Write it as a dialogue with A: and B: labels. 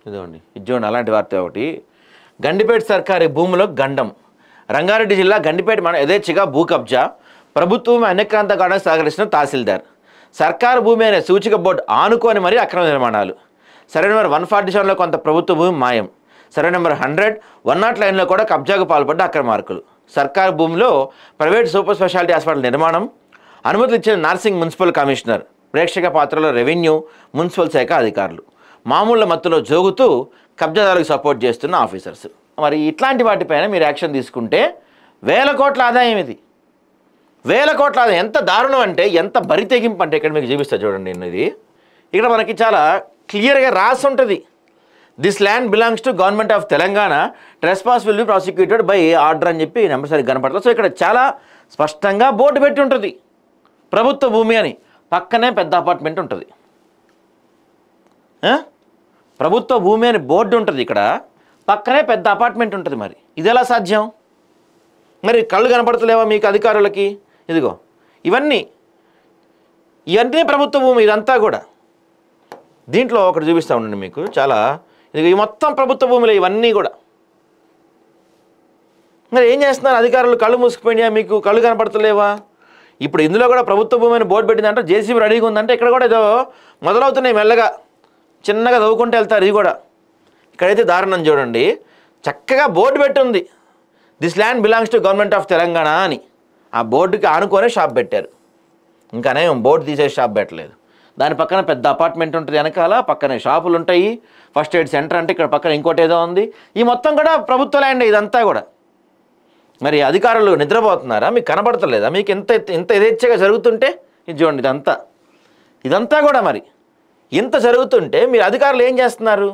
A: ఇదిగోండి ఇది చూడండి అలాంటి వార్త ఒకటి. గండిపేట సర్కారీ భూములో గండం. రంగారెడ్డి జిల్లా గండిపేట మన యథేచ్ఛగా భూ కబ్జా. ప్రభుత్వం అన్యక్రాంత కావడానికి సహకరిస్తున్న తహసీల్దార్. సర్కారు భూమి అనే సూచిక బోర్డు ఆనుకొని మరీ అక్రమ నిర్మాణాలు. సర్వే నెంబర్ 147లో కొంత ప్రభుత్వ భూమి మాయం. సర్వే నెంబర్ 100, 109 లైన్లో కూడా కబ్జాకు పాల్పడ్డ అక్రమార్కులు. సర్కారు భూమిలో ప్రైవేట్ సూపర్ స్పెషాలిటీ హాస్పిటల్ నిర్మాణం. అనుమతులు ఇచ్చిన నార్సింగ్ మున్సిపల్ కమిషనర్. ప్రేక్షక పాత్రలో రెవెన్యూ, మున్సిపల్ శాఖ అధికారులు. మామూళ్ళ మత్తులో జోగుతూ కబ్జాదారులకు సపోర్ట్ చేస్తున్న ఆఫీసర్స్. మరి ఇట్లాంటి వాటిపైన మీరు యాక్షన్ తీసుకుంటే వేల కోట్ల ఆదాయం ఇది. వేల కోట్ల ఆదాయం. ఎంత దారుణం అంటే, ఎంత బరి తెగింపు అంటే ఇక్కడ మీకు చూపిస్తా చూడండి. ఇది ఇక్కడ మనకి చాలా క్లియర్గా రాసి ఉంటుంది. This land belongs to government of Telangana, trespass will be prosecuted by order అని చెప్పి నెంబర్ సరిగ్గా కనపడుతుంది. సో ఇక్కడ చాలా స్పష్టంగా బోర్డు పెట్టి ఉంటుంది ప్రభుత్వ భూమి అని. పక్కనే పెద్ద అపార్ట్మెంట్ ఉంటుంది. ప్రభుత్వ భూమి అని బోర్డు ఉంటుంది, ఇక్కడ పక్కనే పెద్ద అపార్ట్మెంట్ ఉంటుంది. మరి ఇది ఎలా సాధ్యం? మరి కళ్ళు కనపడతలేవా మీకు అధికారులకి? ఇదిగో ఇవన్నీ ప్రభుత్వ భూమి, ఇదంతా కూడా. దీంట్లో ఒకటి చూపిస్తూ ఉండండి మీకు చాలా. ఇది ఈ మొత్తం ప్రభుత్వ భూమిలో ఇవన్నీ కూడా. మరి ఏం చేస్తున్నారు అధికారులు? కళ్ళు మూసుకుపోయినా మీకు కళ్ళు కనపడతలేవా? ఇప్పుడు ఇందులో కూడా ప్రభుత్వ భూమి అని బోర్డు పెట్టిందంటే జేసీబీ రెడీగా ఉందంటే ఇక్కడ కూడా ఏదో మొదలవుతున్నాయి మెల్లగా, చిన్నగా చదువుకుంటూ వెళ్తారు. ఇది కూడా ఇక్కడైతే దారుణం చూడండి. చక్కగా బోర్డు పెట్టుంది, this land belongs to government of Telangana అని. ఆ బోర్డుకి ఆనుకొనే షాప్ పెట్టారు. ఇంకానే బోర్డు తీసేసి షాప్ పెట్టలేదు. దాని పక్కన పెద్ద అపార్ట్మెంట్ ఉంటుంది, వెనకాల పక్కనే షాపులు ఉంటాయి. ఫస్ట్ ఎయిడ్ సెంటర్ అంటే ఇక్కడ పక్కన ఇంకోటి ఏదో ఉంది. ఈ మొత్తం కూడా ప్రభుత్వ ల్యాండ్ ఇదంతా కూడా. మరి అధికారులు నిద్రపోతున్నారా? మీకు కనబడతలేదా? మీకు ఇంత యథేచ్ఛగా జరుగుతుంటే ఇది చూడండి, ఇదంతా కూడా మరి ఇంత జరుగుతుంటే మీరు అధికారులు ఏం చేస్తున్నారు?